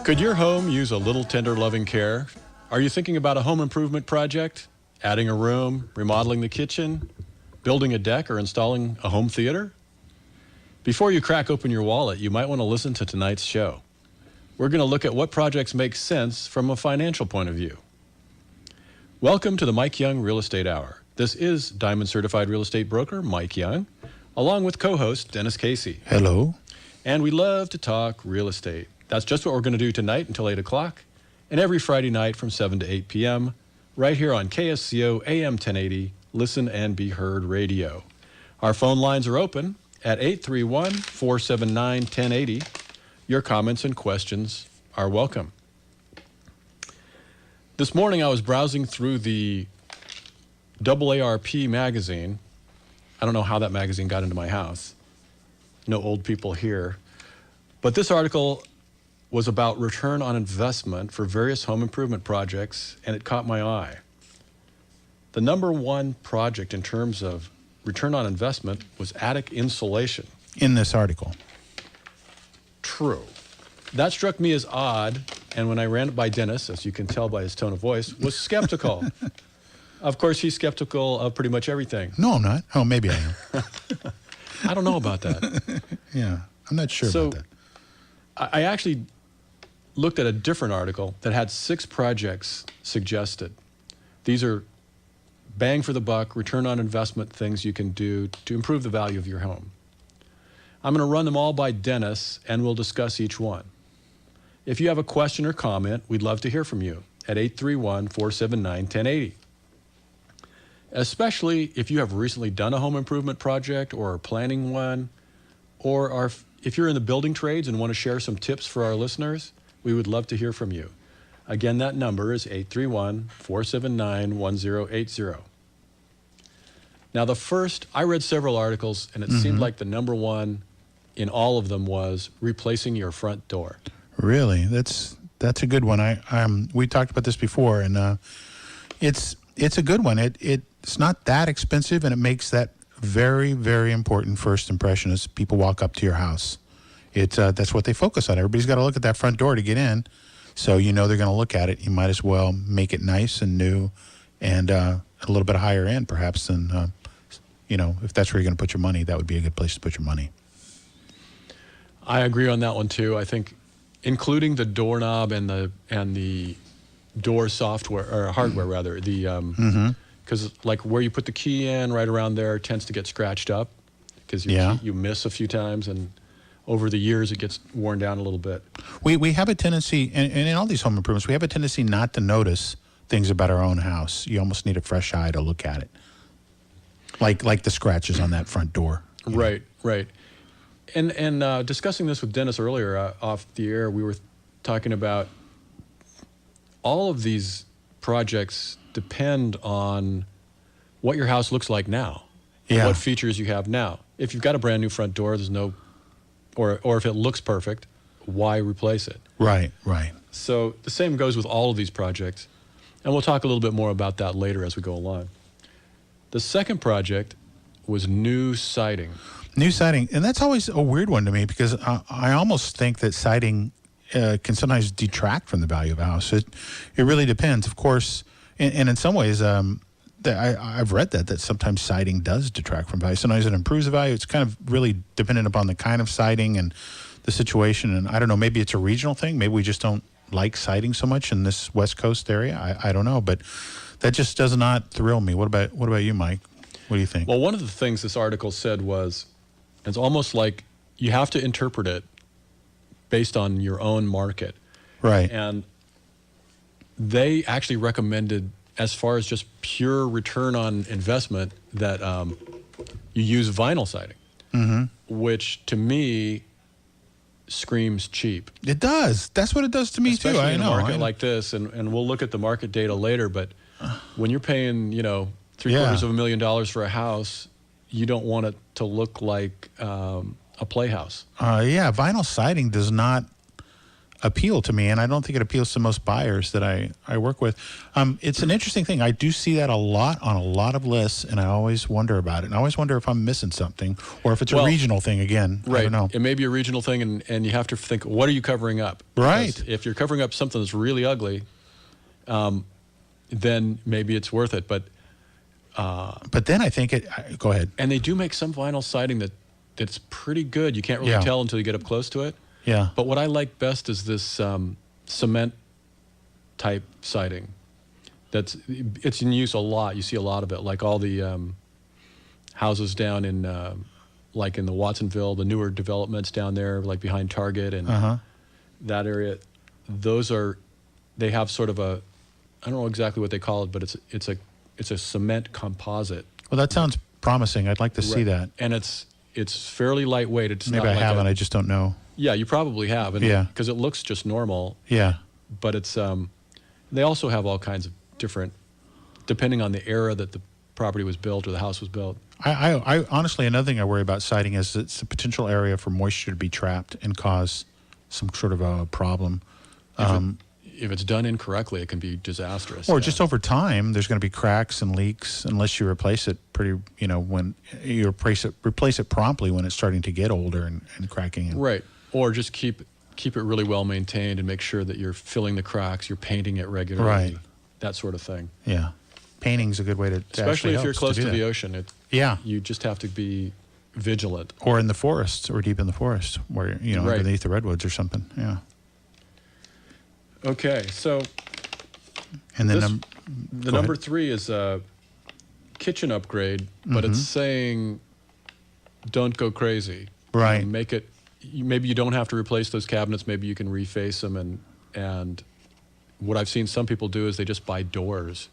Could your home use a little tender loving care? Are you thinking about a home improvement project? Adding a room, remodeling the kitchen, building a deck, or installing a home theater? Before you crack open your wallet, you might want to listen to tonight's show. We're going to look at what projects make sense from a financial point of view. Welcome to the Mike Young Real Estate Hour. This is Diamond Certified Real Estate Broker Mike Young, along with co-host Dennis Casey. Hello. And we love to talk real estate. That's just what we're going to do tonight until 8 o'clock, and every Friday night from 7 to 8 p.m., right here on KSCO AM 1080, Listen and Be Heard Radio. Our phone lines are open at 831-479-1080. Your comments and questions are welcome. This morning I was browsing through the AARP Magazine. I don't know how that magazine got into my house. No old people here. But this article was about return on investment for various home improvement projects, and it caught my eye. The number one project in terms of return on investment was attic insulation. In this article. True. That struck me as odd, and when I ran it by Dennis, as you can tell by his tone of voice, was skeptical. Of course, he's skeptical of pretty much everything. No, I'm not. Oh, maybe I am. I don't know about that. Yeah, I'm not sure about that. I actually looked at a different article that had 6 projects suggested. These are bang for the buck, return on investment things you can do to improve the value of your home. I'm going to run them all by Dennis, and we'll discuss each one. If you have a question or comment, we'd love to hear from you at 831-479-1080. Especially if you have recently done a home improvement project or are planning one, or if you're in the building trades and want to share some tips for our listeners, we would love to hear from you. Again, that number is 831-479-1080. Now, I read several articles, and it seemed like the number one in all of them was replacing your front door. Really? That's a good one. We talked about this before, and it's a good one. It's not that expensive, and it makes that very, very important first impression as people walk up to your house. That's what they focus on. Everybody's got to look at that front door to get in, so you know they're going to look at it. You might as well make it nice and new, and a little bit higher end, perhaps, than if that's where you're going to put your money. That would be a good place to put your money. I agree on that one too. I think including the doorknob and the door software or hardware rather, because like where you put the key in, right around there tends to get scratched up because you miss a few times, and over the years it gets worn down a little bit. We have a tendency, and in all these home improvements, we have a tendency not to notice things about our own house. You almost need a fresh eye to look at it, like the scratches on that front door. Right. And discussing this with Dennis earlier off the air, we were talking about all of these projects depend on what your house looks like now, what features you have now. If you've got a brand new front door, there's no, or if it looks perfect, why replace it? Right. So the same goes with all of these projects, and we'll talk a little bit more about that later as we go along. The second project was new siding. New siding, and that's always a weird one to me because I almost think that siding can sometimes detract from the value of a house. It really depends, of course, and in some ways, I've read that sometimes siding does detract from value. Sometimes it improves the value. It's kind of really dependent upon the kind of siding and the situation, and I don't know, maybe it's a regional thing. Maybe we just don't like siding so much in this West Coast area. I don't know, but that just does not thrill me. What about you, Mike? What do you think? Well, one of the things this article said was, it's almost like you have to interpret it based on your own market. Right. And they actually recommended, as far as just pure return on investment, that you use vinyl siding, which to me screams cheap. It does. That's what it does to me too. Especially in a market like this, and we'll look at the market data later, but when you're paying, $750,000 for a house, you don't want it to look like a playhouse. Vinyl siding does not appeal to me, and I don't think it appeals to most buyers that I work with. It's an interesting thing. I do see that a lot on a lot of lists, and I always wonder about it. And I always wonder if I'm missing something, or if it's a regional thing again. Right. I don't know. It may be a regional thing, and you have to think, what are you covering up? Right. Because if you're covering up something that's really ugly, then maybe it's worth it. But then I think go ahead. And they do make some vinyl siding that's pretty good. You can't really tell until you get up close to it. Yeah. But what I like best is this cement type siding. It's in use a lot. You see a lot of it, like all the houses down in like in the Watsonville, the newer developments down there, like behind Target and that area. They have sort of I don't know exactly what they call it, but it's a cement composite. Well, that sounds promising. I'd like to see that. And it's fairly lightweight. It's maybe not I haven't. I just don't know. Yeah, you probably have. Because it looks just normal. Yeah. But it's they also have all kinds of different, depending on the era that the property was built or the house was built. I honestly, another thing I worry about siding is it's a potential area for moisture to be trapped and cause some sort of a problem. If it's done incorrectly, it can be disastrous. Or just over time, there's going to be cracks and leaks unless you replace it when you replace it promptly when it's starting to get older and cracking. Right. Or just keep it really well maintained and make sure that you're filling the cracks, you're painting it regularly. Right. That sort of thing. Yeah. Painting's a good way to especially if you're close to the ocean. You just have to be vigilant. Or in the forests, or deep in the forest, where underneath the redwoods or something. Yeah. Okay, so and then the number 3 is a kitchen upgrade, but it's saying don't go crazy. Right. Make it. Maybe you don't have to replace those cabinets. Maybe you can reface them. And what I've seen some people do is they just buy doors,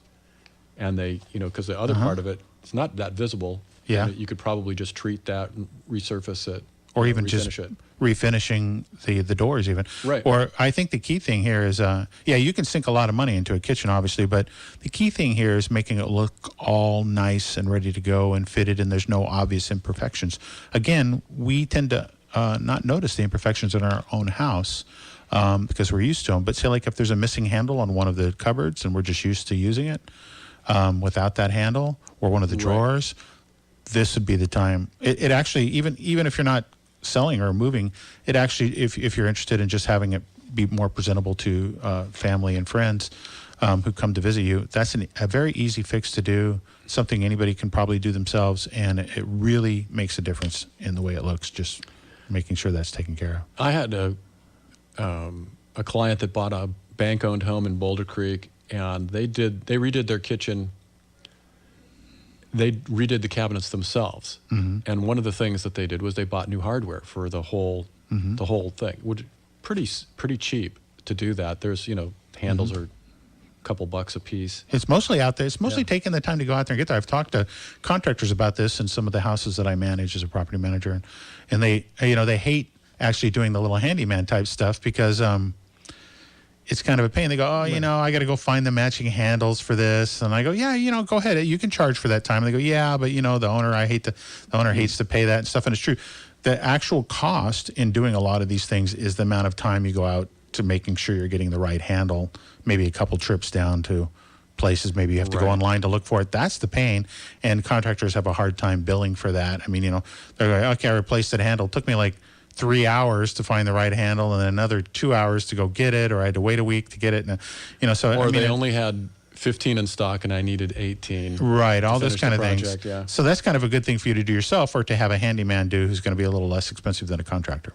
and they because the other part of it's not that visible. Yeah. You could probably just treat that and resurface it. Or even refinish just it. Refinishing the doors even. Right. Or I think the key thing here is, you can sink a lot of money into a kitchen, obviously, but the key thing here is making it look all nice and ready to go and fitted, and there's no obvious imperfections. Again, we tend to not notice the imperfections in our own house because we're used to them. But say like if there's a missing handle on one of the cupboards and we're just used to using it without that handle, or one of the drawers, this would be the time. It actually, even if you're not selling or moving, it actually, if you're interested in just having it be more presentable to family and friends who come to visit you, that's a very easy fix to do, something anybody can probably do themselves, and it really makes a difference in the way it looks, just making sure that's taken care of. I had a client that bought a bank-owned home in Boulder Creek, and they redid their kitchen. They redid the cabinets themselves, and one of the things that they did was they bought new hardware for the whole thing, which pretty cheap to do that. There's handles are a couple bucks a piece. It's mostly out there. It's mostly taking the time to go out there and get there. I've talked to contractors about this in some of the houses that I manage as a property manager, and they hate actually doing the little handyman type stuff because it's kind of a pain. They go, I got to go find the matching handles for this. And I go, yeah, go ahead. You can charge for that time. And they go, yeah, but the owner, the owner hates to pay that and stuff. And it's true. The actual cost in doing a lot of these things is the amount of time you go out to making sure you're getting the right handle, maybe a couple trips down to places. Maybe you have to go online to look for it. That's the pain. And contractors have a hard time billing for that. I mean, they're like, okay, I replaced that handle. It took me like 3 hours to find the right handle, and then another 2 hours to go get it, or I had to wait a week to get it. And, they only had 15 in stock, and I needed 18. Right, all this kind of things. Yeah. So that's kind of a good thing for you to do yourself, or to have a handyman do, who's going to be a little less expensive than a contractor.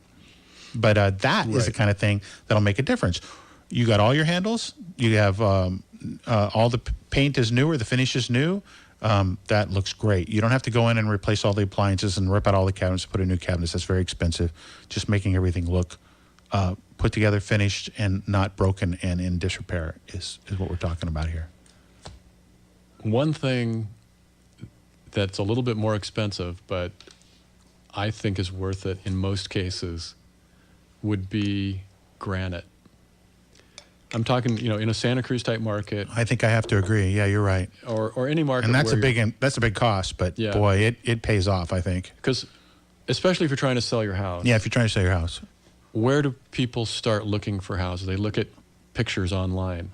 But that is the kind of thing that'll make a difference. You got all your handles. You have all the paint is new, or the finish is new. That looks great. You don't have to go in and replace all the appliances and rip out all the cabinets and put in new cabinets. That's very expensive. Just making everything look put together, finished, and not broken and in disrepair is what we're talking about here. One thing that's a little bit more expensive, but I think is worth it in most cases, would be granite. I'm talking, in a Santa Cruz type market. I think I have to agree. Yeah, you're right. Or any market. And that's a big cost, but boy, it pays off, I think. Because especially if you're trying to sell your house. Yeah, if you're trying to sell your house. where do people start looking for houses? They look at pictures online.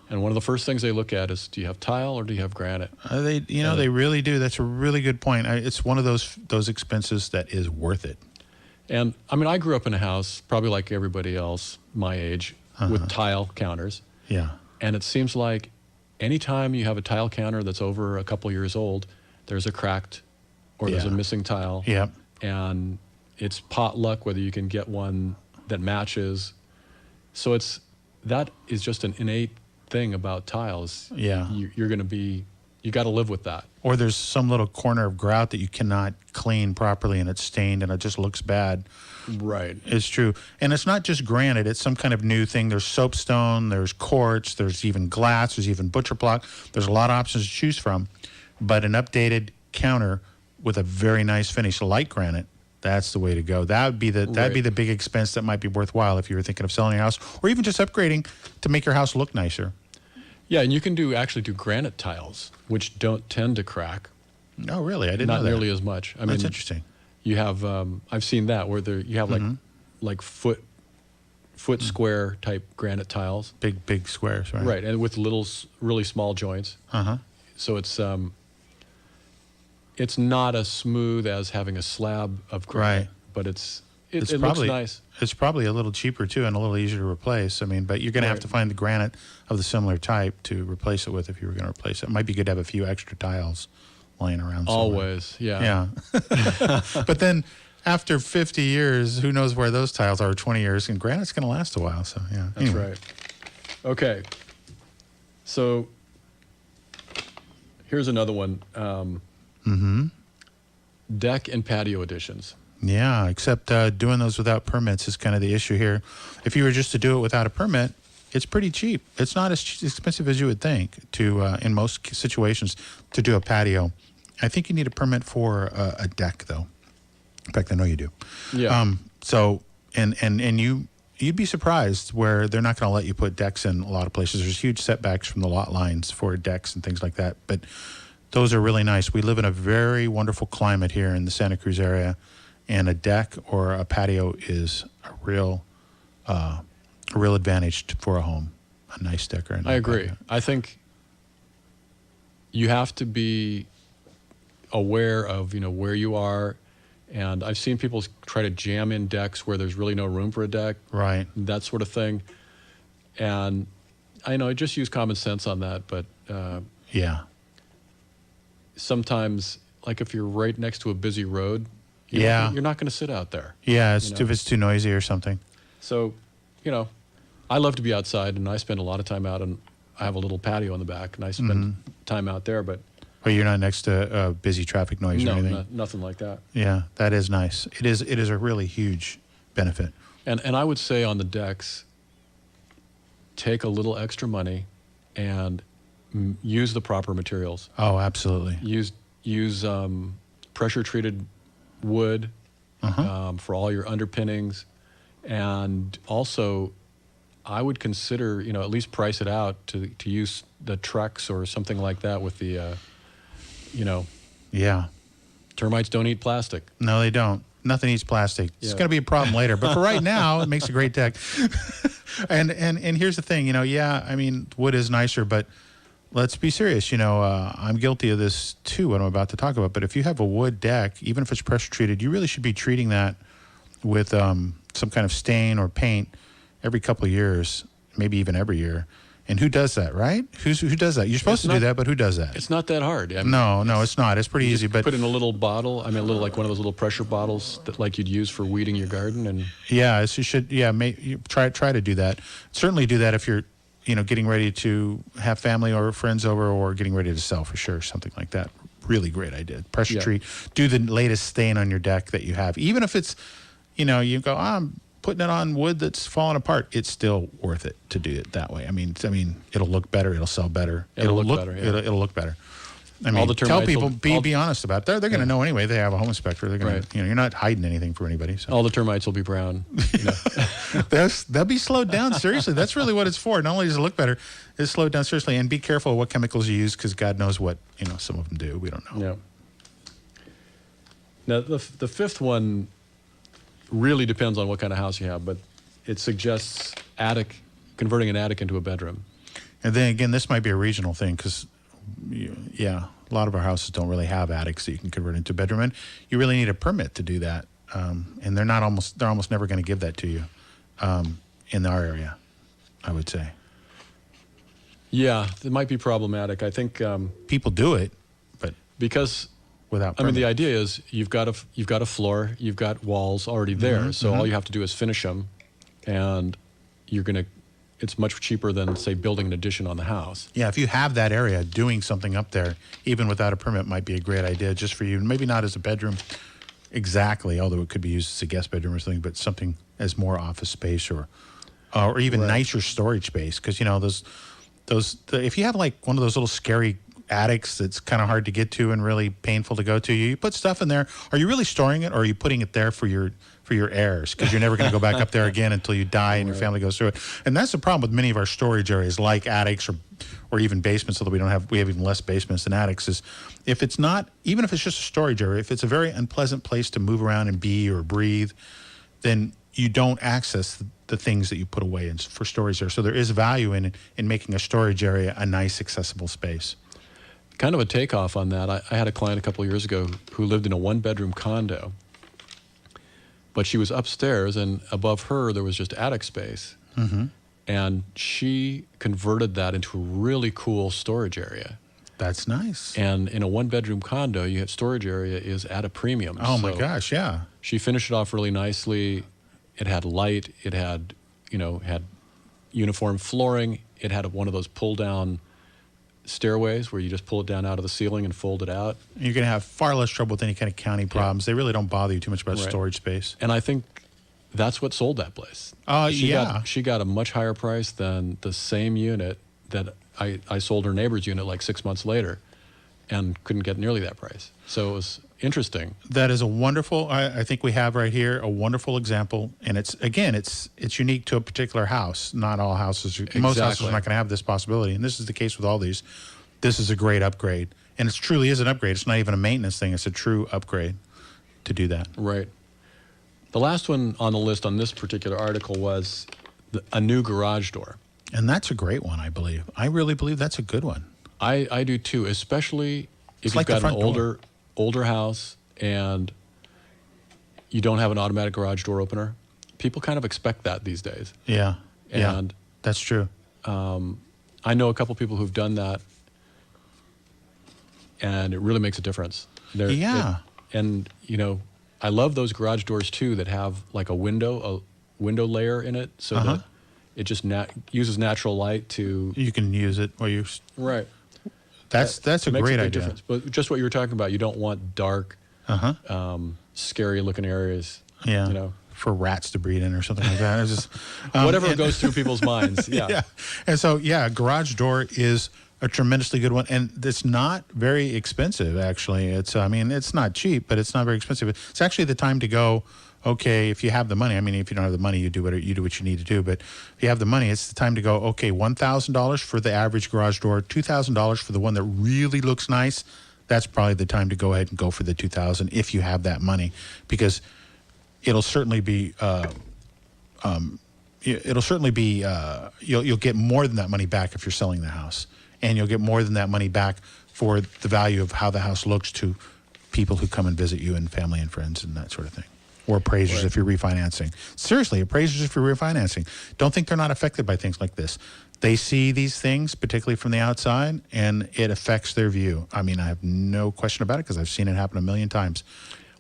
And one of the first things they look at is, do you have tile or do you have granite? They really do. That's a really good point. It's one of those expenses that is worth it. And I mean, I grew up in a house, probably like everybody else my age, with tile counters. Yeah. And it seems like anytime you have a tile counter that's over a couple years old, there's a cracked or there's a missing tile. Yep. And it's pot luck whether you can get one that matches. So that is just an innate thing about tiles. Yeah. You're going to be, you got to live with that. Or there's some little corner of grout that you cannot clean properly and it's stained and it just looks bad. Right. It's true. And it's not just granite. It's some kind of new thing. There's soapstone, there's quartz, there's even glass, there's even butcher block. There's a lot of options to choose from. But an updated counter with a very nice finish, light granite, that's the way to go. That'd be the big expense that might be worthwhile if you were thinking of selling your house or even just upgrading to make your house look nicer. Yeah, and you can actually do granite tiles, which don't tend to crack. Oh, really? I didn't know that. Not nearly as much. I mean, that's interesting. You have, I've seen that where you have like foot square type granite tiles. Big squares, right? Right, and with really small joints. So it's not as smooth as having a slab of granite, but it looks nice. It's probably a little cheaper too and a little easier to replace. I mean, but you're going to have to find the granite of the similar type to replace it with if you were going to replace it. It might be good to have a few extra tiles laying around somewhere. Always, yeah. Yeah. But then after 50 years, who knows where those tiles are, 20 years, and granite's going to last a while. So, yeah. That's right. Okay. So here's another one. Deck and patio additions. Yeah, except doing those without permits is kind of the issue here. If you were just to do it without a permit, it's pretty cheap. It's not as expensive as you would think in most situations, to do a patio. I think you need a permit for a deck, though. In fact, I know you do. Yeah. So, and you'd be surprised where they're not going to let you put decks in a lot of places. There's huge setbacks from the lot lines for decks and things like that. But those are really nice. We live in a very wonderful climate here in the Santa Cruz area, and a deck or a patio is a real advantage for a home. A nice deck or a nice I agree. patio. I think you have to be aware of where you are, and I've seen people try to jam in decks where there's really no room for a deck, right? That sort of thing. And I just use common sense on that, but yeah. Sometimes, like if you're right next to a busy road, you're not going to sit out there. Yeah, if it's too noisy or something. So, I love to be outside, and I spend a lot of time out, and I have a little patio in the back, and I spend time out there. But you're not next to busy traffic noise or anything? No, nothing like that. Yeah, that is nice. It is a really huge benefit. And I would say on the decks, take a little extra money and use the proper materials. Oh, absolutely. Use pressure-treated wood for all your underpinnings. And also, I would consider, at least price it out to use the Trex or something like that with the, Yeah. Termites don't eat plastic. No, they don't. Nothing eats plastic. It's going to be a problem later. But for right now, it makes a great deck. and here's the thing, I mean, wood is nicer, but let's be serious. I'm guilty of this too, what I'm about to talk about. But if you have a wood deck, even if it's pressure treated, you really should be treating that with some kind of stain or paint every couple of years, maybe even every year. And who does that, right? Who does that? You're supposed to do that, but who does that? It's not that hard. I mean, no, it's not. It's pretty easy. But put in a little bottle. I mean, a little like one of those little pressure bottles that like you'd use for weeding your garden. And yeah, you should. Yeah, try to do that. Certainly do that if you're, getting ready to have family or friends over, or getting ready to sell for sure, something like that. Really great idea. Pressure treat. Do the latest stain on your deck that you have, even if it's, you go, I'm putting it on wood that's falling apart. It's still worth it to do it that way. I mean, it'll look better. It'll sell better. It'll look better. Yeah. It'll look better. I mean, all the tell people, be honest about it. They're going to know anyway. They have a home inspector. They're going to, you're not hiding anything from anybody. So. All the termites will be brown. They'll be slowed down. Seriously, that's really what it's for. Not only does it look better, it's slowed down seriously. And be careful of what chemicals you use, because God knows what some of them do. We don't know. Yeah. Now the fifth one really depends on what kind of house you have, but it suggests converting an attic into a bedroom. And then again, this might be a regional thing because, yeah, a lot of our houses don't really have attics that you can convert into a bedroom, and you really need a permit to do that. And they're almost never going to give that to you in our area, I would say. Yeah, it might be problematic. I think People do it, but because without I mean, the permit. idea is you've got a floor, you've got walls already there, so all you have to do is finish them, and it's much cheaper than, say, building an addition on the house. Yeah, if you have that area, doing something up there, even without a permit, might be a great idea just for you. Maybe not as a bedroom exactly, although it could be used as a guest bedroom or something, but something as more office space or even nicer storage space. Because if you have like one of those little scary attics that's kind of hard to get to and really painful to go to, you put stuff in there. Are you really storing it, or are you putting it there for your heirs? Because you're never going to go back up there again until you die and your family goes through it. And that's the problem with many of our storage areas, like attics or even basements. Although we have even less basements than attics. Is if it's not, even if it's just a storage area, if it's a very unpleasant place to move around and be or breathe, then you don't access the things that you put away for storage there. So there is value in making a storage area a nice, accessible space. Kind of a takeoff on that. I had a client a couple of years ago who lived in a one-bedroom condo, but she was upstairs, and above her there was just attic space. Mm-hmm. And she converted that into a really cool storage area. That's nice. And in a one-bedroom condo, you have storage area is at a premium. Oh my gosh, yeah. She finished it off really nicely. It had light. It had uniform flooring. It had one of those pull-down stairways where you just pull it down out of the ceiling and fold it out. You're going to have far less trouble with any kind of county problems. They really don't bother you too much about storage space. And I think that's what sold that place. She got a much higher price than the same unit that I sold her neighbor's unit like 6 months later, and couldn't get nearly that price. So it was interesting. That is a wonderful, I think we have right here a wonderful example. And it's unique to a particular house. Not all houses, most houses are not going to have this possibility. And this is the case with all these. This is a great upgrade. And it truly is an upgrade. It's not even a maintenance thing. It's a true upgrade to do that. Right. The last one on the list on this particular article was a new garage door. And that's a great one, I believe. I really believe that's a good one. I do too, especially if you've got an older house and you don't have an automatic garage door opener. People kind of expect that these days. Yeah. And that's true. I know a couple people who've done that, and it really makes a difference. And I love those garage doors too that have like a window layer in it, so that it just uses natural light to. You can use it while you. Right. That's a great idea. Difference. But just what you were talking about, you don't want dark, scary looking areas. Yeah. For rats to breed in or something like that. It's just whatever goes through people's minds. Yeah. And so garage door is a tremendously good one, and it's not very expensive actually. It's not cheap, but it's not very expensive. It's actually the time to go. Okay, if you have the money. I mean, if you don't have the money, you do what you need to do. But if you have the money, it's the time to go. Okay, $1,000 for the average garage door, $2,000 for the one that really looks nice. That's probably the time to go ahead and go for the $2,000 if you have that money, because it'll certainly be. You'll get more than that money back if you're selling the house, and you'll get more than that money back for the value of how the house looks to people who come and visit you and family and friends and that sort of thing. Or appraisers if you're refinancing. Seriously, appraisers if you're refinancing. Don't think they're not affected by things like this. They see these things, particularly from the outside, and it affects their view. I mean, I have no question about it because I've seen it happen a million times.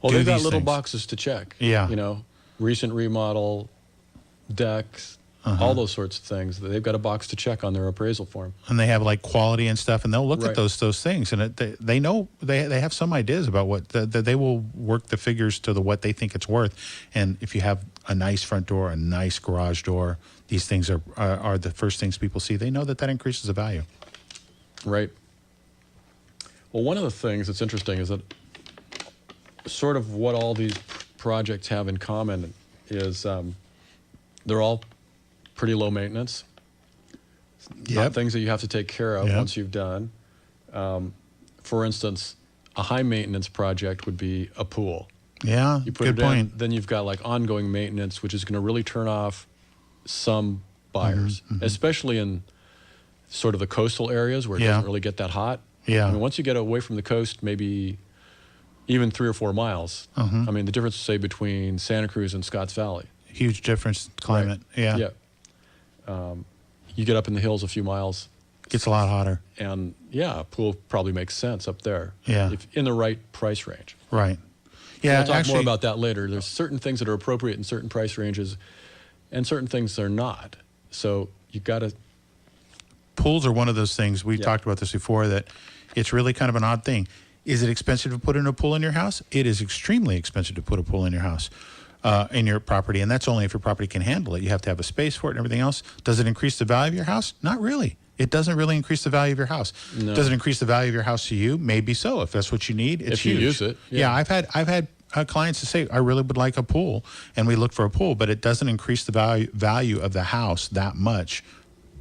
Well, they've got little boxes to check. Yeah. Recent remodel, decks, all those sorts of things. They've got a box to check on their appraisal form. And they have like quality and stuff, and they'll look at those things, and they know they have some ideas about what they will work the figures to what they think it's worth. And if you have a nice front door, a nice garage door, these things are the first things people see. They know that increases the value. Right. Well, one of the things that's interesting is that sort of what all these projects have in common is they're all pretty low maintenance. Not things that you have to take care of once you've done. For instance, a high maintenance project would be a pool. Yeah, You put good it in, point. then you've got like ongoing maintenance, which is going to really turn off some buyers, especially in sort of the coastal areas where it Yeah. doesn't really get that hot. Yeah. I mean, once you get away from the coast, maybe even 3 or 4 miles, I mean, the difference, say, between Santa Cruz and Scotts Valley. Huge difference in climate. Yeah. Yeah. You get up in the hills a few miles, Gets a lot hotter. and yeah, a pool probably makes sense up there. Yeah. If in the right price range. Right. Yeah, We'll talk actually, more about that later. There's certain things that are appropriate in certain price ranges, and certain things are not. So you got to. pools are one of those things. We Yeah. talked about this before, that it's really kind of an odd thing. Is it expensive to put in a pool in your house? It is extremely expensive to put a pool in your house, in your property, and that's only if your property can handle it. You have to have a space for it and everything else. Does it increase the value of your house? Not really. It doesn't really increase the value of your house. No. Does it increase the value of your house to you? Maybe so. If that's what you need, it's If you huge. use it, Yeah, yeah. I've had clients to say, I really would like a pool, and we look for a pool, but it doesn't increase the value of the house that much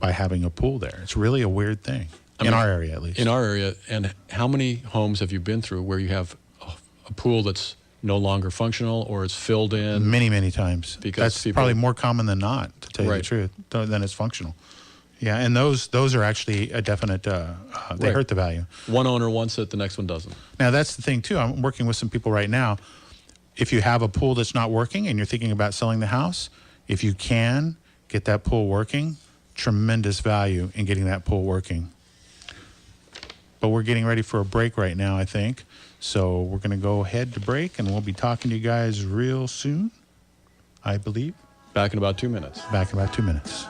by having a pool there. It's really a weird thing, in our area at least. In our area, and how many homes have you been through where you have a pool that's no longer functional or it's filled in? Many, many times. Because that's people- probably more common than not, to tell you the Right. truth, than it's functional. Yeah, and those are actually a definite, they Right. hurt the value. One owner wants it, the next one doesn't. Now, that's the thing, too. I'm working with some people right now. If you have a pool that's not working and you're thinking about selling the house, if you can get that pool working, tremendous value in getting that pool working. But we're getting ready for a break right now, I think. So we're going to go ahead to break, and we'll be talking to you guys real soon, I believe. Back in about 2 minutes. Back in about 2 minutes.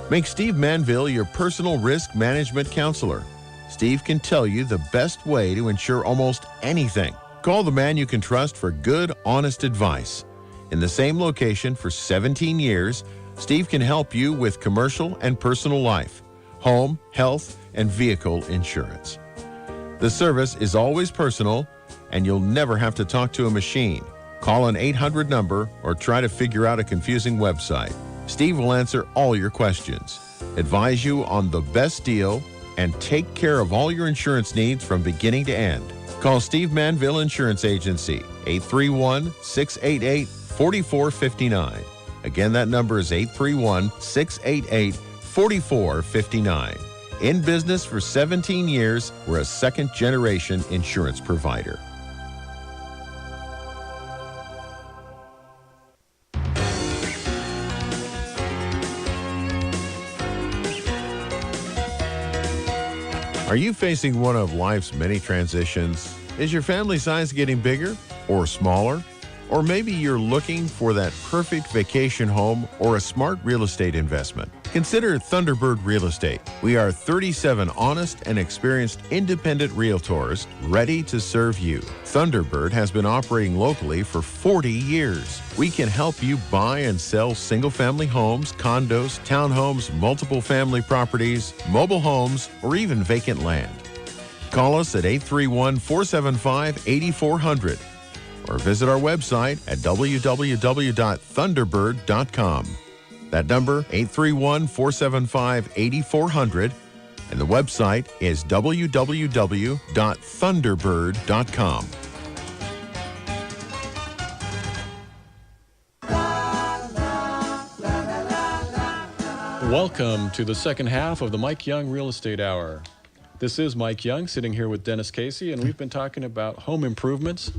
Make Steve Manville your personal risk management counselor. Steve can tell you the best way to insure almost anything. Call the man you can trust for good, honest advice. In the same location for 17 years, Steve can help you with commercial and personal life, home, health, and vehicle insurance. The service is always personal, and you'll never have to talk to a machine. Call an 800 number or try to figure out a confusing website. Steve will answer all your questions, advise you on the best deal, and take care of all your insurance needs from beginning to end. Call Steve Manville Insurance Agency, 831-688-4459. Again, that number is 831-688-4459. In business for 17 years, we're a second-generation insurance provider. Are you facing one of life's many transitions? Is your family size getting bigger or smaller? Or maybe you're looking for that perfect vacation home or a smart real estate investment. Consider Thunderbird Real Estate. We are 37 honest and experienced independent realtors ready to serve you. Thunderbird has been operating locally for 40 years. We can help you buy and sell single-family homes, condos, townhomes, multiple family properties, mobile homes, or even vacant land. Call us at 831-475-8400 or visit our website at www.thunderbird.com. That number, 831-475-8400, and the website is www.thunderbird.com. Welcome to the second half of the Mike Young Real Estate Hour. This is Mike Young sitting here with Dennis Casey, and we've been talking about home improvements,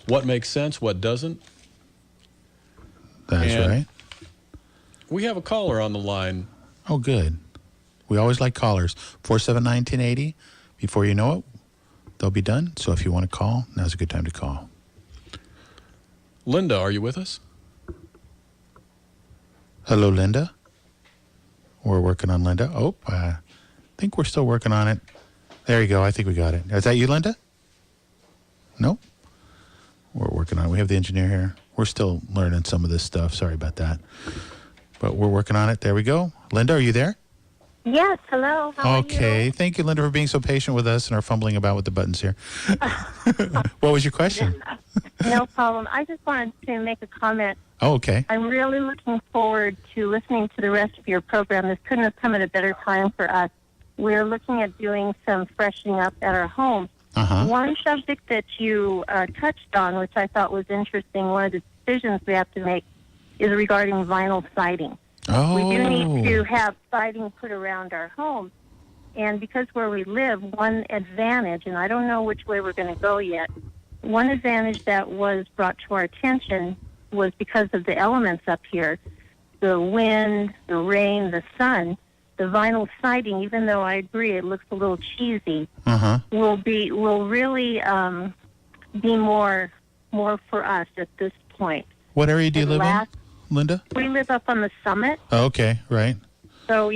what makes sense, what doesn't. That's And- right. We have a caller on the line. Oh, good. We always like callers. 479-1080. Before you know it, they'll be done. So if you want to call, now's a good time to call. Linda, are you with us? Hello, Linda. We're working on Linda. Oh, I think we're still working on it. There you go. I think we got it. Is that you, Linda? Nope. We're working on it. We have the engineer here. We're still learning some of this stuff. Sorry about that. But we're working on it. There we go. Linda, are you there? Yes, hello. How Okay. Are you? Thank you, Linda, for being so patient with us and our fumbling about with the buttons here. What was your question? No problem. I just wanted to make a comment. Oh, okay. I'm really looking forward to listening to the rest of your program. This couldn't have come at a better time for us. We're looking at doing some freshening up at our home. Uh-huh. One subject that you touched on, which I thought was interesting, one of the decisions we have to make is regarding vinyl siding. Oh. We do need to have siding put around our home. And because where we live, one advantage, and I don't know which way we're going to go yet, one advantage that was brought to our attention was because of the elements up here, the wind, the rain, the sun, the vinyl siding, even though I agree it looks a little cheesy, Uh-huh. will really be more for us at this point. What area do you live in, Linda? We live up on the summit. Oh, okay, right. So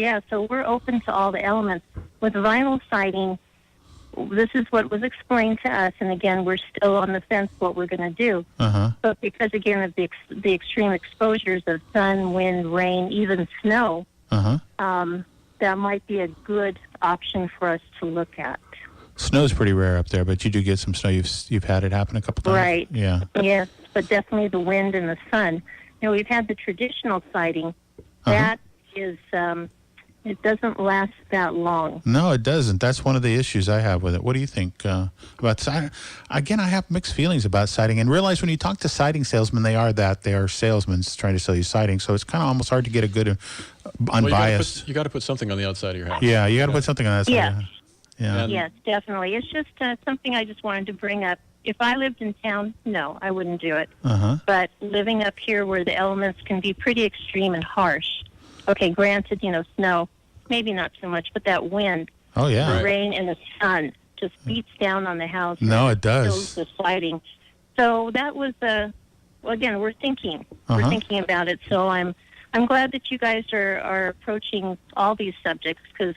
we're open to all the elements. With vinyl siding, this is what was explained to us, and again, we're still on the fence what we're going to do. Uh-huh. But because, again, of the extreme exposures of sun, wind, rain, even snow, Uh-huh. that might be a good option for us to look at. Snow's pretty rare up there, but you do get some snow. You've had it happen a couple times. Right. Yeah. Yes, but definitely the wind and the sun. We've had the traditional siding. Uh-huh. That is, it doesn't last that long. No, it doesn't. That's one of the issues I have with it. What do you think about siding? Again, I have mixed feelings about siding, and realize when you talk to siding salesmen, they are salesmen trying to sell you siding. So it's kind of almost hard to get a good unbiased. Well, you got to put something on the outside of your house. Yeah, you got to put something on that side. Yeah. Yeah. Yes, definitely. It's just something I just wanted to bring up. If I lived in town, no, I wouldn't do it. Uh-huh. But living up here where the elements can be pretty extreme and harsh. Okay, granted, snow, maybe not so much, but that wind, Oh, yeah. the rain, and the sun just beats down on the house. No, and it does. Kills the siding. So that was again, we're thinking. Uh-huh. We're thinking about it. So I'm glad that you guys are approaching all these subjects because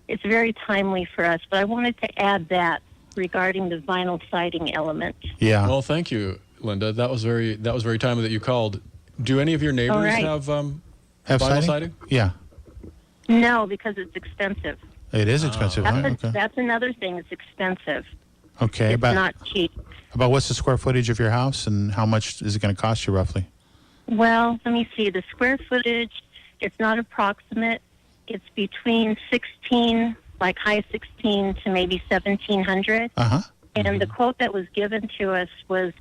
it's very timely for us. But I wanted to add that regarding the vinyl siding element. Yeah. Well, thank you, Linda. That was very timely that you called. Do any of your neighbors right. have Have vinyl siding? Yeah. No, because it's expensive. It is expensive, right? Okay. That's another thing. It's expensive. Okay. It's not cheap. About what's the square footage of your house and how much is it going to cost you roughly? Well, let me see. The square footage, it's not approximate. It's between 16, like high 16 to maybe 1,700. Uh-huh. And the quote that was given to us was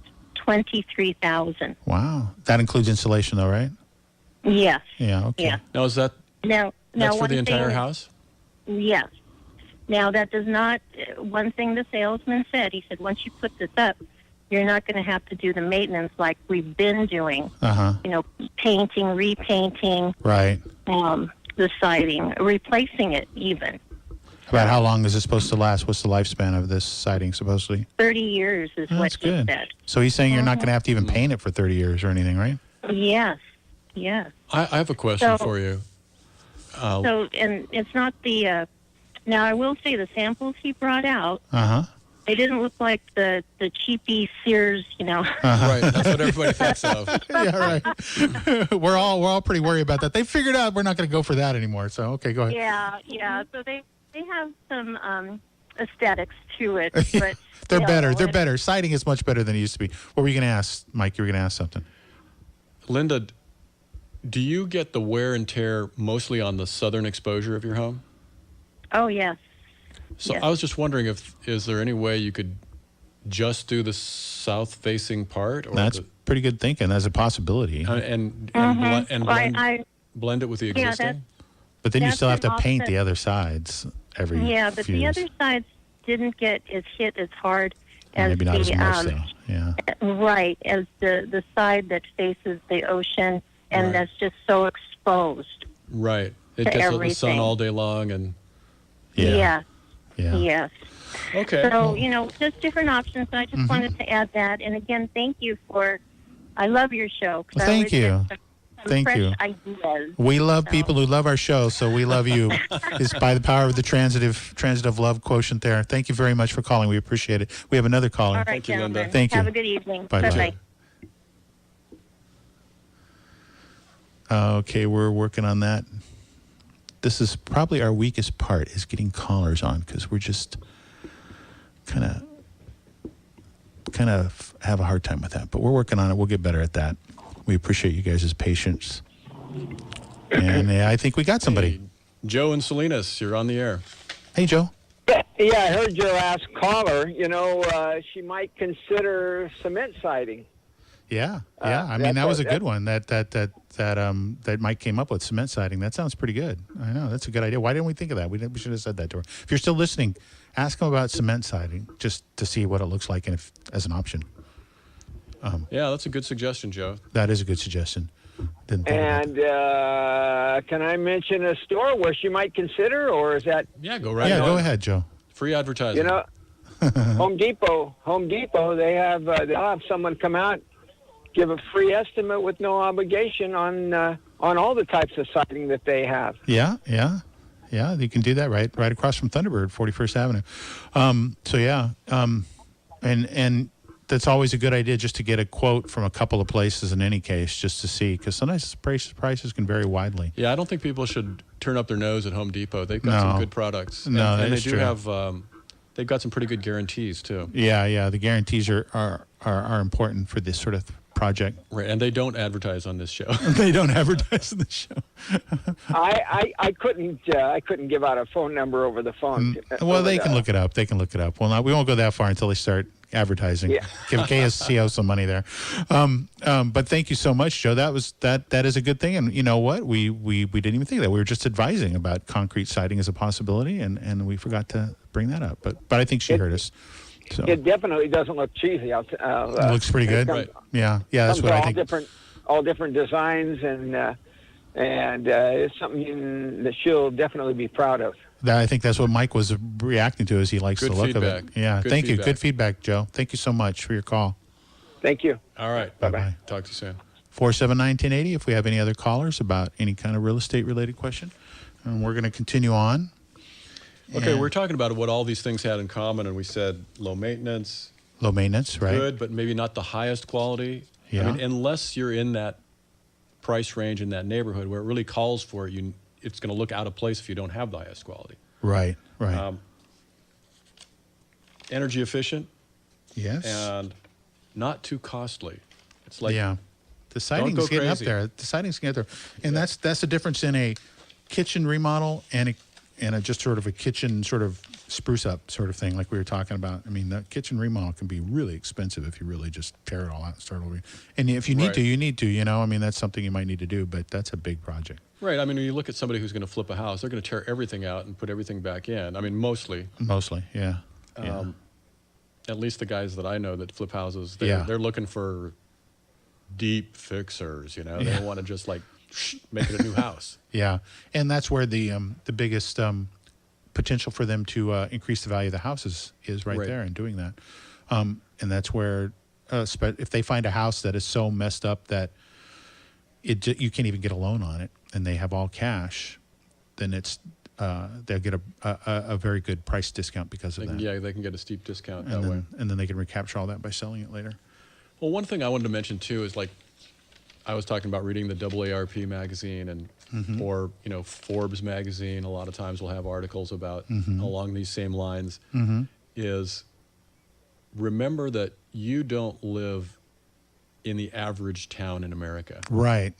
$23,000. Wow. That includes insulation though, right? Yes. Yeah, okay. Yeah. Now, is that Now, that's for one the entire thing- house? Yes. Now, that does not, one thing the salesman said, he said, once you put this up, you're not going to have to do the maintenance like we've been doing, Uh-huh. painting, repainting, Right. the siding, replacing it even. About how long is it supposed to last? What's the lifespan of this siding supposedly? 30 years is Oh, what that's he good. said. So he's saying you're not going to have to even paint it for 30 years or anything, right? Yes. Yes. I have a question So- for you. So, and it's not the, now I will say the samples he brought out, Uh-huh. they didn't look like the cheapy Sears, Right, that's what everybody thinks of. Yeah, right. we're all pretty worried about that. They figured out we're not going to go for that anymore. So, okay, go ahead. Yeah. So they have some aesthetics to it, but They're you better. know, They're better. Siding is much better than it used to be. What were you going to ask, Mike? You were going to ask something. Linda, do you get the wear and tear mostly on the southern exposure of your home? Oh yes. So Yes. I was just wondering is there any way you could just do the south-facing part, or That's pretty good thinking. That's a possibility. and I blend it with the Yeah, existing? But then you that's still have an to paint offset. the other sides every yeah, but few the years. other sides didn't get as hit as hard Well, as maybe not the as much, though. Yeah. right as the side that faces the ocean and Right. that's just so exposed. Right. It To gets the sun everything. all day long, and Yeah. Yes. Yes. okay. So, just different options. And I just wanted to add that. And again, thank you I love your show. 'Cause Well, I thank always you. get some Thank fresh you. ideas. We love So- people who love our show, so we love you. It's by the power of the transitive love quotient there. Thank you very much for calling. We appreciate it. We have another caller. All right, Thank you, Linda. gentlemen. Thank you. Have a good evening. Bye-bye. Bye-bye. Okay, we're working on that. This is probably our weakest part, is getting callers on, because we're just kind of kind of have a hard time with that, but we're working on it. We'll get better at that. We appreciate you guys' patience. And I think we got somebody. Hey, Joe and Salinas, you're on the air. Hey, Joe. Yeah, I heard your last caller. She might consider cement siding. Yeah. I mean, that was a good one. That Mike came up with, cement siding. That sounds pretty good. I know, that's a good idea. Why didn't we think of that? We should have said that to her. If you're still listening, ask him about cement siding just to see what it looks like and if as an option. Yeah, that's a good suggestion, Joe. That is a good suggestion. Didn't think about And can I mention a store where she might consider, or is that? Yeah, go that. right Yeah, ahead. go ahead, Joe. Free advertising. Home Depot, they'll have someone come out, give a free estimate with no obligation on all the types of siding that they have. Yeah. You can do that right across from Thunderbird, 41st Avenue. And that's always a good idea, just to get a quote from a couple of places in any case, just to see, because sometimes prices can vary widely. Yeah, I don't think people should turn up their nose at Home Depot. They've got some good products. No, and that they is do true. have. They've got some pretty good guarantees too. Yeah. The guarantees are important for this sort of project. Right, and they don't advertise on this show. They don't advertise in the show. I couldn't give out a phone number over the phone. Well, they can look it up. Well, we won't go that far until they start advertising. Yeah. Give KSCO some money there. But thank you so much, Joe. That is a good thing. And you know what? We didn't even think of that. We were just advising about concrete siding as a possibility, and we forgot to bring that up. But I think she heard us. So It definitely doesn't look cheesy. it looks pretty good. Right. Yeah. That's what I think. All different designs, and it's something that she'll definitely be proud of. I think that's what Mike was reacting to, is he likes Good the look feedback. of it. Yeah. Good Thank you. feedback. Good feedback, Joe. Thank you so much for your call. Thank you. All right. Bye-bye. Talk to you soon. 479-1080 if we have any other callers about any kind of real estate related question. And we're going to continue on. Okay, And we're talking about what all these things had in common, and we said low maintenance, low maintenance, right? good, but maybe not the highest quality. Yeah. I mean, unless you're in that price range in that neighborhood where it really calls for it, it's going to look out of place if you don't have the highest quality. Right. Energy efficient Yes. and not too costly. It's like the siding's go getting up crazy. there. The siding's getting up there, and that's the difference in a kitchen remodel and a just sort of a kitchen sort of spruce up sort of thing, like we were talking about. I mean, the kitchen remodel can be really expensive if you really just tear it all out and start over. And if you need Right. to, you need to. You know, I mean, that's something you might need to do, but that's a big project. right. I mean, when you look at somebody who's going to flip a house, they're going to tear everything out and put everything back in. I mean, mostly. Mostly, yeah. At least the guys that I know that flip houses, Yeah. they're looking for deep fixers. They don't want to just like make it a new house. Yeah, and that's where the biggest potential for them to increase the value of the houses is right Right. there in doing that. And that's where if they find a house that is so messed up that you can't even get a loan on it, and they have all cash, then they'll get a very good price discount because of that. They can get a steep discount that and way. then they can recapture all that by selling it later. Well, one thing I wanted to mention too is like I was talking about reading the AARP magazine and or Forbes magazine. A lot of times will have articles about along these same lines. Is remember that you don't live in the average town in America. Right.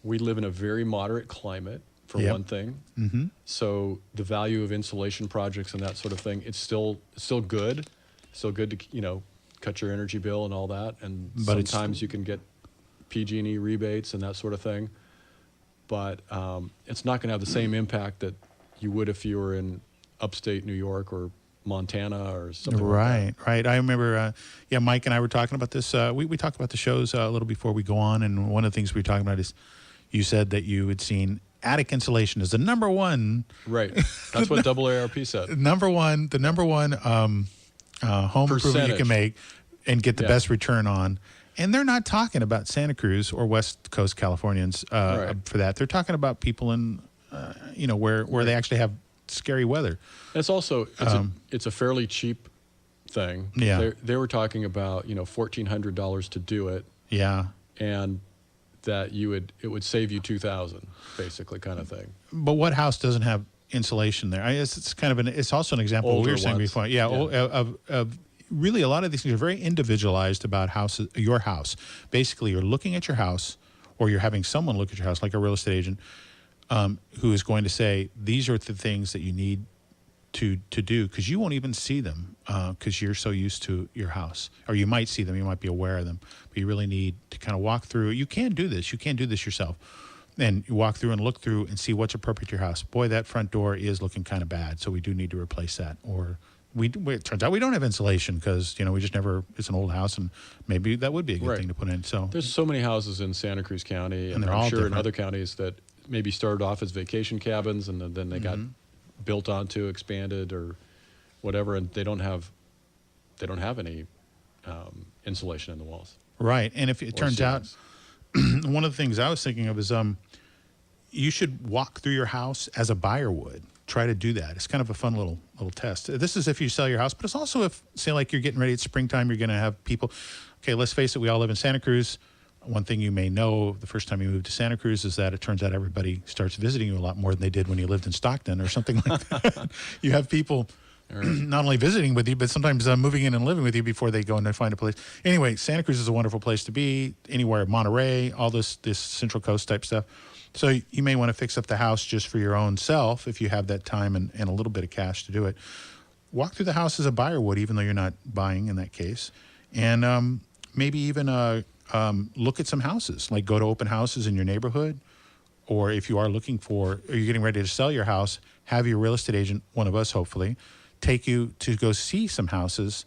We live in a very moderate climate, for Yep. one thing. So the value of insulation projects and that sort of thing, it's still good. Still good to cut your energy bill and all that. And But it's- sometimes you can get PG&E rebates and that sort of thing. But it's not going to have the same impact that you would if you were in upstate New York or Montana or something like that. Right. I remember, Mike and I were talking about this. We talked about the shows a little before we go on, and one of the things we were talking about is you said that you had seen attic insulation as the number one. Right. That's what AARP said. The number one home improvement you Percentage. can make and get the Yeah. best return on. And they're not talking about Santa Cruz or West Coast Californians Right. for that. They're talking about people in, where they actually have scary weather. It's also it's a fairly cheap thing. Yeah. They were talking about $1,400 to do it, Yeah. and that it would save you $2,000 basically, kind of thing. But what house doesn't have insulation there? I guess it's kind of it's also an example of what we Older were saying ones. before. Yeah. Of really a lot of these things are very individualized about your house. Basically, you're looking at your house, or you're having someone look at your house, like a real estate agent, who is going to say, these are the things that you need to do, because you won't even see them because you're so used to your house. Or you might see them, you might be aware of them, but you really need to kind of walk through. You can do this yourself. And you walk through and look through and see what's appropriate to your house. Boy, that front door is looking kind of bad, so we do need to replace that. Or it turns out we don't have insulation because, we just never, it's an old house, and maybe that would be a good thing to put in. So there's so many houses in Santa Cruz County, and they're I'm all sure different. in other counties that maybe started off as vacation cabins and then they got built onto, expanded, or whatever, and they don't have any insulation in the walls. Right, and if it turns out, one of the things I was thinking of is you should walk through your house as a buyer would. Try to do that. It's kind of a fun little test. This is if you sell your house, but it's also if, say, like you're getting ready, it's springtime, you're going to have people. Okay, let's face it, we all live in Santa Cruz. One thing you may know the first time you move to Santa Cruz is that it turns out everybody starts visiting you a lot more than they did when you lived in Stockton or something like that. You have people not only visiting with you, but sometimes moving in and living with you before they go and they find a place. Anyway, Santa Cruz is a wonderful place to be. Anywhere, Monterey, all this Central Coast type stuff. So you may want to fix up the house just for your own self if you have that time and a little bit of cash to do it. Walk through the house as a buyer would, even though you're not buying in that case. And maybe even look at some houses, like go to open houses in your neighborhood. Or if you are looking or you're getting ready to sell your house, have your real estate agent, one of us hopefully, take you to go see some houses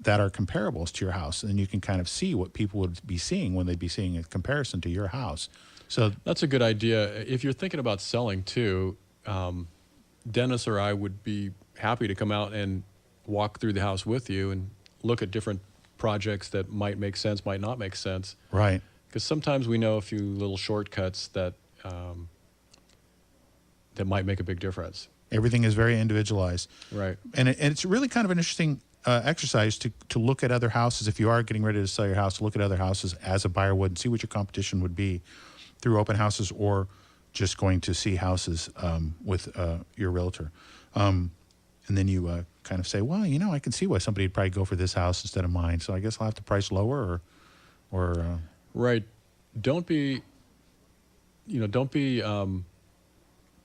that are comparables to your house. And you can kind of see what people would be seeing when they'd be seeing a comparison to your house. So that's a good idea. If you're thinking about selling too, Dennis or I would be happy to come out and walk through the house with you and look at different projects that might make sense, might not make sense. Right. Because sometimes we know a few little shortcuts that that might make a big difference. Everything is very individualized. Right. And it's really kind of an interesting exercise to look at other houses. If you are getting ready to sell your house, look at other houses as a buyer would and see what your competition would be through open houses or just going to see houses with your realtor. And then you kind of say, well, I can see why somebody would probably go for this house instead of mine. So I guess I'll have to price lower or right. Don't be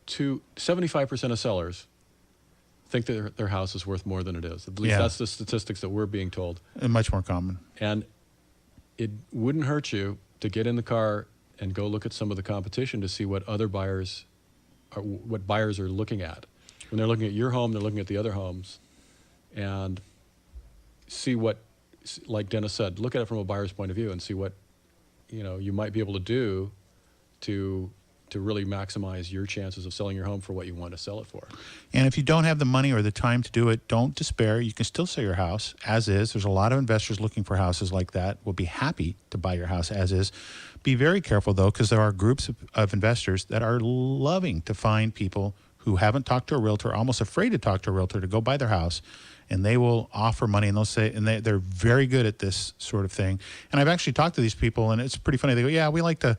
too 75% of sellers think that their house is worth more than it is. At least that's the statistics that we're being told. And much more common. And it wouldn't hurt you to get in the car and go look at some of the competition to see what other buyers are looking at. When they're looking at your home, they're looking at the other homes, and see what, like Dennis said, look at it from a buyer's point of view and see what you might be able to do to really maximize your chances of selling your home for what you want to sell it for. And if you don't have the money or the time to do it, don't despair. You can still sell your house as is. There's a lot of investors looking for houses like that. Will be happy to buy your house as is. Be very careful, though, because there are groups of investors that are loving to find people who haven't talked to a realtor, almost afraid to talk to a realtor to go buy their house, and they will offer money, and they'll say, and they're very good at this sort of thing. And I've actually talked to these people, and it's pretty funny. They go, yeah, we like to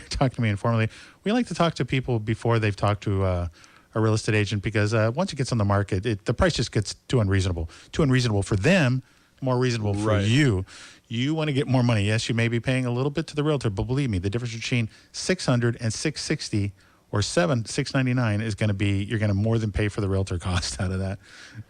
talk to me informally. We like to talk to people before they've talked to a real estate agent because once it gets on the market, the price just gets too unreasonable. Too unreasonable for them, more reasonable for you. You want to get more money. Yes, you may be paying a little bit to the realtor, but believe me, the difference between $600 and $660 or $699 is going to be, you're going to more than pay for the realtor cost out of that.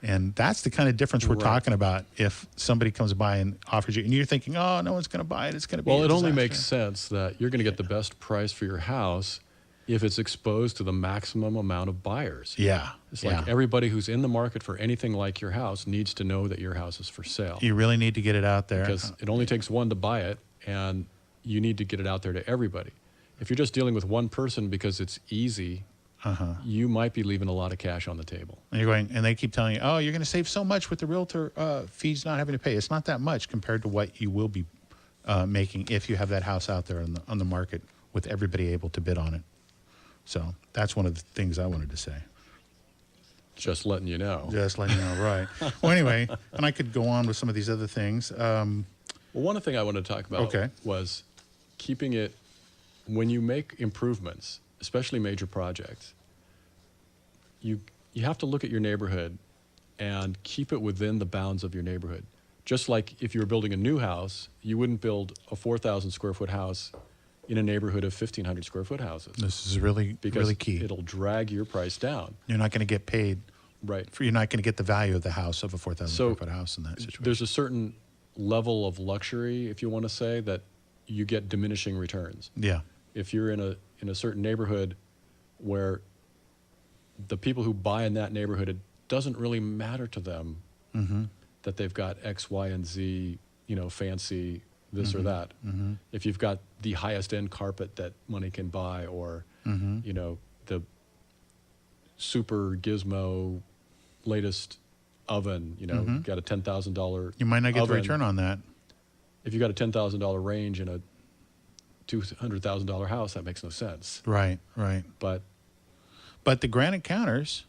And that's the kind of difference we're talking about. If somebody comes by and offers you, and you're thinking, oh, no one's going to buy it, it's going to be Well, it only disaster. makes sense that you're going to get the best price for your house if it's exposed to the maximum amount of buyers. Yeah. It's like everybody who's in the market for anything like your house needs to know that your house is for sale. You really need to get it out there. Because it only takes one to buy it, and you need to get it out there to everybody. If you're just dealing with one person because it's easy, you might be leaving a lot of cash on the table. And you're going, and they keep telling you, oh, you're going to save so much with the realtor fees not having to pay. It's not that much compared to what you will be making if you have that house out there on the market with everybody able to bid on it. So that's one of the things I wanted to say. Just letting you know. Just letting you know, right. Well, anyway, and I could go on with some of these other things. Well, one thing I wanted to talk about was keeping it, when you make improvements, especially major projects, you have to look at your neighborhood and keep it within the bounds of your neighborhood. Just like if you were building a new house, you wouldn't build a 4,000 square foot house in a neighborhood of 1,500 square foot houses. This is really, Because really key. it'll drag your price down. You're not going to get paid. Right. You're not going to get the value of the house of a 4,000 So square foot house in that situation. there's a certain level of luxury, if you want to say, that you get diminishing returns. Yeah. If you're in a certain neighborhood where the people who buy in that neighborhood, it doesn't really matter to them that they've got X, Y, and Z, fancy this or that. If you've got the highest end carpet that money can buy, or the super gizmo latest oven, got a $10,000. You might not get the oven. return on that. If you got a $10,000 range in a $200,000 house, that makes no sense. Right, right. But But the granite counters,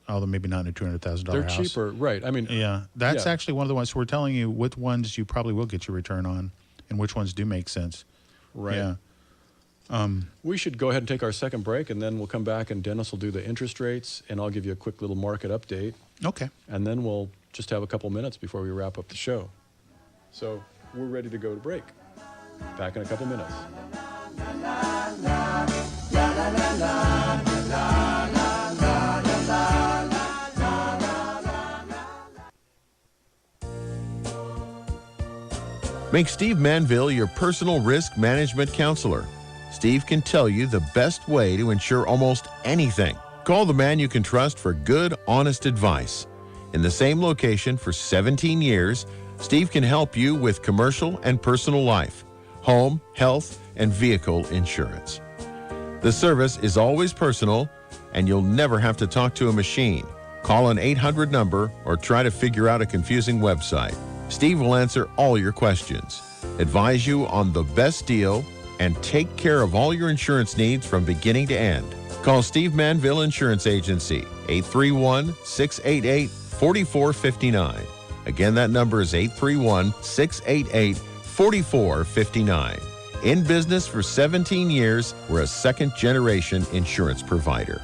although maybe not in a $200,000 they're house. cheaper, right? I mean, Yeah, that's yeah. actually one of the ones we're telling you which ones you probably will get your return on and which ones do make sense. right. Yeah. We should go ahead and take our second break, and then we'll come back, and Dennis will do the interest rates, and I'll give you a quick little market update, Okay. and then we'll just have a couple minutes before we wrap up the show. So we're ready to go to break. Back in a couple minutes. Make Steve Manville your personal risk management counselor. Steve can tell you the best way to insure almost anything. Call the man you can trust for good, honest advice. In the same location for 17 years, Steve can help you with commercial and personal life, home, health, and vehicle insurance. The service is always personal, and you'll never have to talk to a machine. Call an 800 number or try to figure out a confusing website. Steve will answer all your questions, advise you on the best deal, and take care of all your insurance needs from beginning to end. Call Steve Manville Insurance Agency, 831-688-4459. Again, that number is 831-688-4459. In business for 17 years, we're a second-generation insurance provider.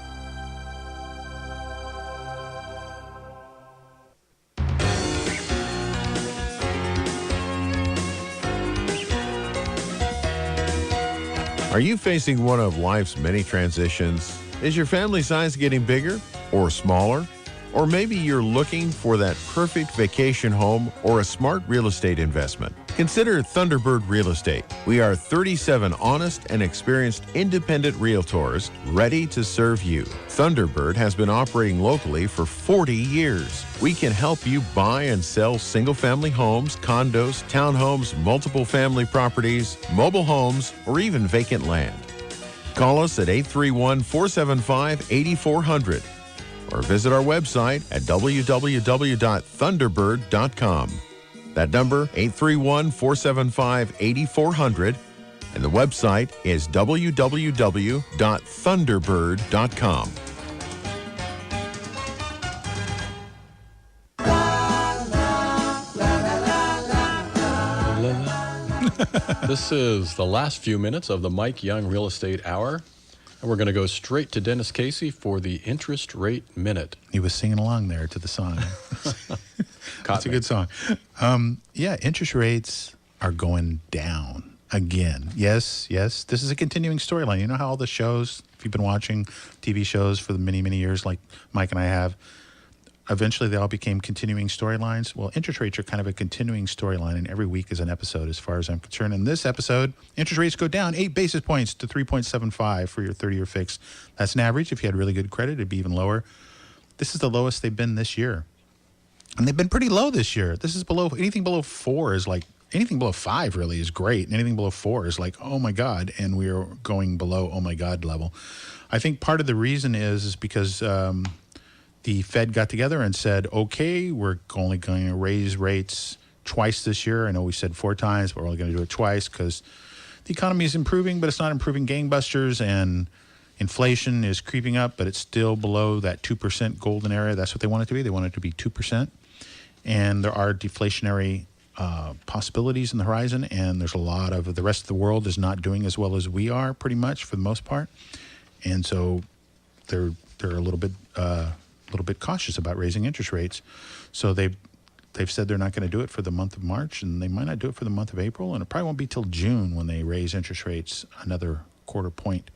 Are you facing one of life's many transitions? Is your family size getting bigger or smaller? Or maybe you're looking for that perfect vacation home or a smart real estate investment. Consider Thunderbird Real Estate. We are 37 honest and experienced independent realtors ready to serve you. Thunderbird has been operating locally for 40 years. We can help you buy and sell single-family homes, condos, townhomes, multiple family properties, mobile homes, or even vacant land. Call us at 831-475-8400. or visit our website at www.thunderbird.com. That number, 831-475-8400, and the website is www.thunderbird.com. This is the last few minutes of the Mike Young Real Estate Hour, and we're going to go straight to Dennis Casey for the Interest Rate Minute. He was singing along there to the song. That's a good song. Yeah, interest rates are going down again. Yes. This is a continuing storyline. You know how all the shows, if you've been watching TV shows for the many, many years like Mike and I have, eventually they all became continuing storylines. Well, interest rates are kind of a continuing storyline, and every week is an episode as far as I'm concerned. In this episode, interest rates go down 8 basis points to 3.75 for your 30-year fix. That's an average. If you had really good credit, it'd be even lower. This is the lowest they've been this year. And they've been pretty low this year. This is below, anything below 4 is like, anything below 5 really is great. And anything below 4 is like, oh my God. And we are going below oh my God level. I think part of the reason is because the Fed got together and said, okay, we're only going to raise rates twice this year. I know we said 4 times, but we're only going to do it twice because the economy is improving, but it's not improving gangbusters, and inflation is creeping up, but it's still below that 2% golden area. That's what they want it to be. They want it to be 2%. And there are deflationary possibilities in the horizon, and there's a lot of the rest of the world is not doing as well as we are pretty much for the most part. And so they're a little bit little bit cautious about raising interest rates. So they've said they're not going to do it for the month of March, and they might not do it for the month of April, and it probably won't be till June when they raise interest rates another quarter point.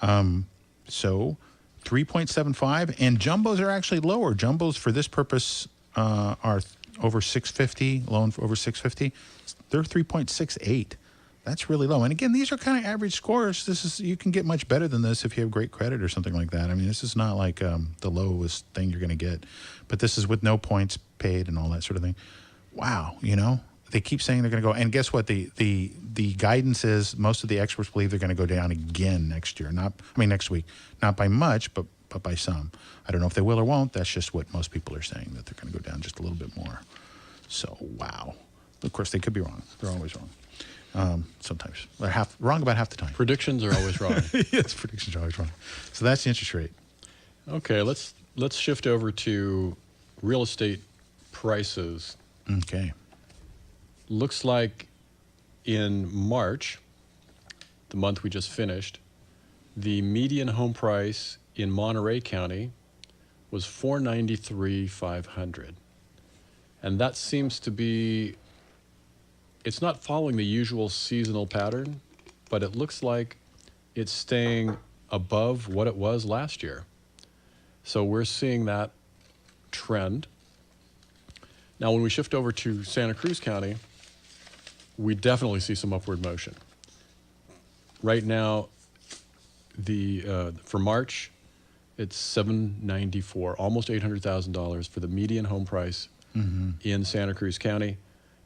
So 3.75, and jumbos are actually lower. Jumbos for this purpose are over 650, loan for over 650. They're 3.68. That's really low. And again, these are kind of average scores. You can get much better than this if you have great credit or something like that. I mean, this is not like the lowest thing you're going to get, but this is with no points paid and all that sort of thing. Wow, they keep saying they're going to go. And guess what? The guidance is most of the experts believe they're going to go down again next week. Not by much, but by some. I don't know if they will or won't. That's just what most people are saying, that they're going to go down just a little bit more. So, wow. Of course, they could be wrong. They're always wrong. Sometimes. They're wrong about half the time. Predictions are always wrong. Yes, predictions are always wrong. So that's the interest rate. Okay, let's shift over to real estate prices. Okay. Looks like in March, the month we just finished, the median home price in Monterey County was $493,500. And that seems to be, it's not following the usual seasonal pattern, but it looks like it's staying above what it was last year. So we're seeing that trend. Now, when we shift over to Santa Cruz County, we definitely see some upward motion. Right now, for March, it's $794,000, almost $800,000 for the median home price in Santa Cruz County.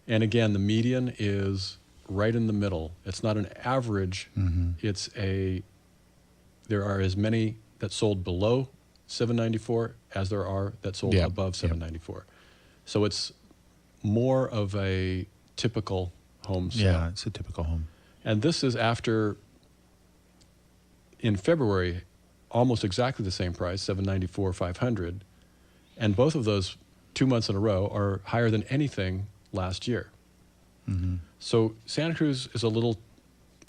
And again, the median is right in the middle. It's not an average. There are as many that sold below $794,000 as there are that sold above $794,000. So it's more of a typical home sale. Yeah, it's a typical home. And this is after, in February, almost exactly the same price, $794,500, and both of those 2 months in a row are higher than anything last year. So Santa Cruz is a little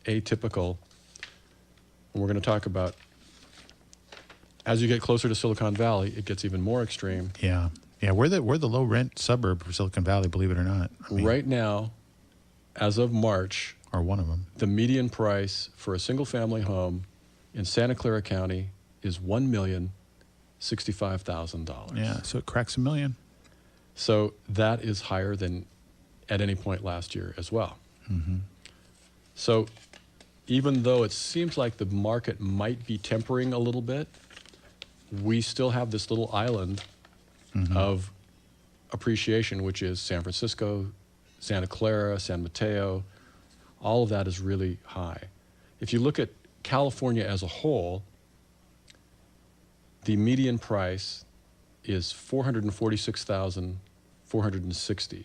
atypical, and we're going to talk about, as you get closer to Silicon Valley, it gets even more extreme. Yeah, we're the low rent suburb of Silicon Valley, believe it or not. Right now, as of March, or one of them, the median price for a single family home in Santa Clara County is $1,065,000. Yeah, so it cracks $1 million. So that is higher than at any point last year as well. So even though it seems like the market might be tempering a little bit, we still have this little island of appreciation, which is San Francisco, Santa Clara, San Mateo. All of that is really high. If you look at California as a whole, the median price is $446,460.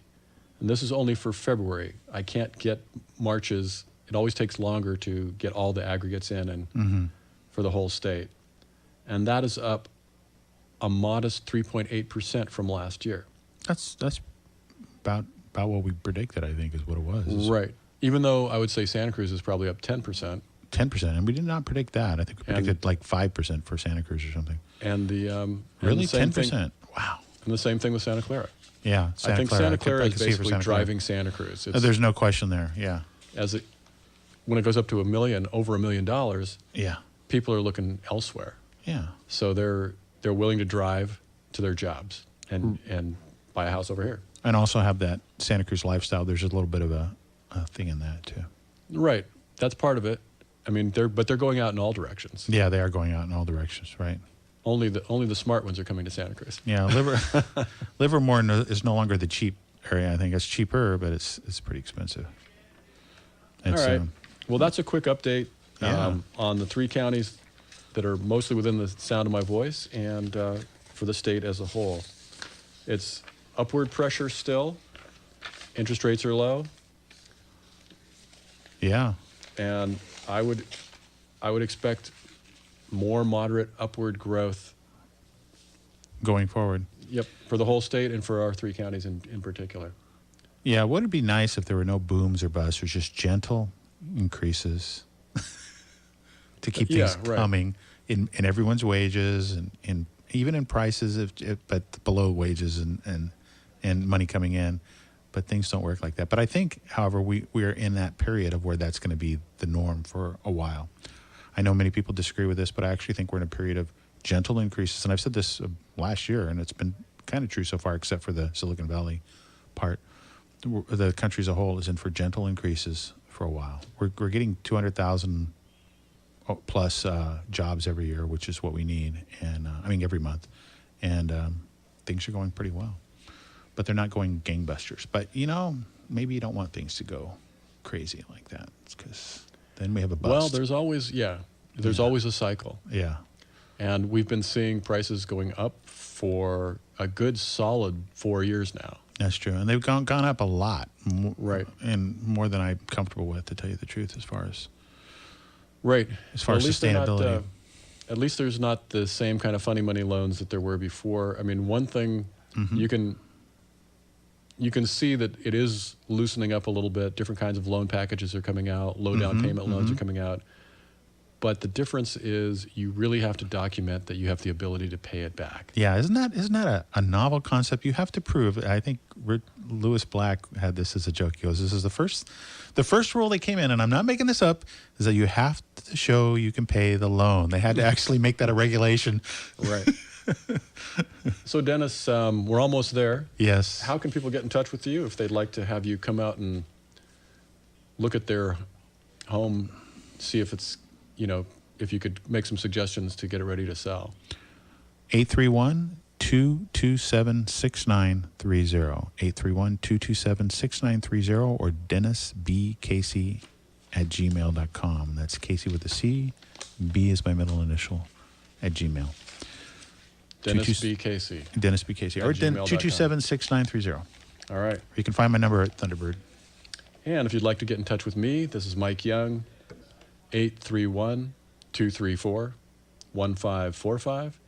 And this is only for February. I can't get March's. It always takes longer to get all the aggregates in and for the whole state. And that is up a modest 3.8% from last year. That's about what we predicted, I think, is what it was. Right. Even though I would say Santa Cruz is probably up 10%. 10%, and we did not predict that. I think we predicted like 5% for Santa Cruz or something. And the really, and the 10%. Wow. And the same thing with Santa Clara. Yeah, I think Santa Clara is basically driving Santa Cruz. There's no question there. Yeah. When it goes up to over $1 million, people are looking elsewhere. Yeah. So they're willing to drive to their jobs and buy a house over here. And also have that Santa Cruz lifestyle. There's a little bit of a thing in that too. Right. That's part of it. I mean, they're going out in all directions. Yeah, they are going out in all directions, right? Only the smart ones are coming to Santa Cruz. Yeah, Livermore is no longer the cheap area. I think it's cheaper, but it's pretty expensive. All right. Well, that's a quick update on the three counties that are mostly within the sound of my voice and for the state as a whole. It's upward pressure still. Interest rates are low. Yeah. And I would expect more moderate upward growth going forward. Yep, for the whole state and for our three counties in particular. Yeah, would it be nice if there were no booms or busts, or just gentle increases to keep things coming in everyone's wages and in even in prices, but below wages and money coming in. But things don't work like that. But I think, however, we are in that period of where that's going to be the norm for a while. I know many people disagree with this, but I actually think we're in a period of gentle increases. And I've said this last year, and it's been kind of true so far, except for the Silicon Valley part. The country as a whole is in for gentle increases for a while. We're getting 200,000 plus jobs every year, which is what we need, and every month. And things are going pretty well. But they're not going gangbusters. But, maybe you don't want things to go crazy like that, because then we have a bust. Well, there's always a cycle. Yeah. And we've been seeing prices going up for a good solid 4 years now. That's true. And they've gone up a lot. Right. And more than I'm comfortable with, to tell you the truth, as far as At sustainability. least there's not the same kind of funny money loans that there were before. I mean, one thing you can see that it is loosening up a little bit. Different kinds of loan packages are coming out. Low down payment loans are coming out. But the difference is you really have to document that you have the ability to pay it back. Yeah, isn't that a novel concept? You have to prove. I think Lewis Black had this as a joke. He goes, "This is the first rule they came in, and I'm not making this up, is that you have to show you can pay the loan." They had to actually make that a regulation. Right. So, Dennis, we're almost there. Yes. How can people get in touch with you if they'd like to have you come out and look at their home, see if it's, if you could make some suggestions to get it ready to sell? 831-227-6930. 831-227-6930, or DennisBCasey@gmail.com. That's Casey with a C. B is my middle initial at Gmail. Dennis B. Casey. Dennis B. Casey. Or 227-6930. All right. Or you can find my number at Thunderbird. And if you'd like to get in touch with me, this is Mike Young, 831-234-1545.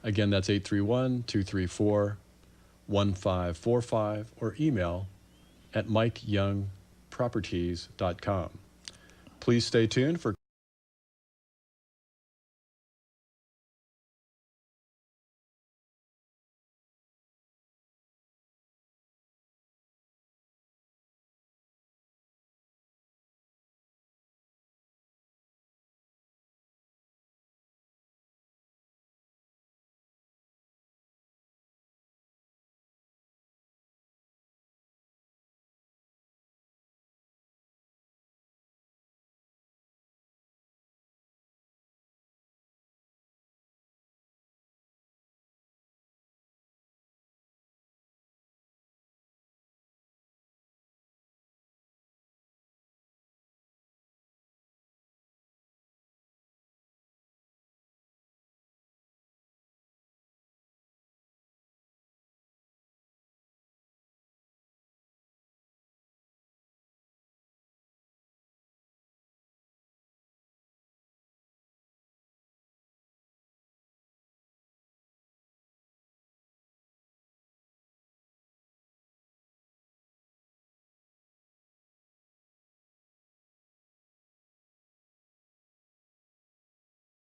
Again, that's 831-234-1545, or email at MikeYoungProperties.com. Please stay tuned for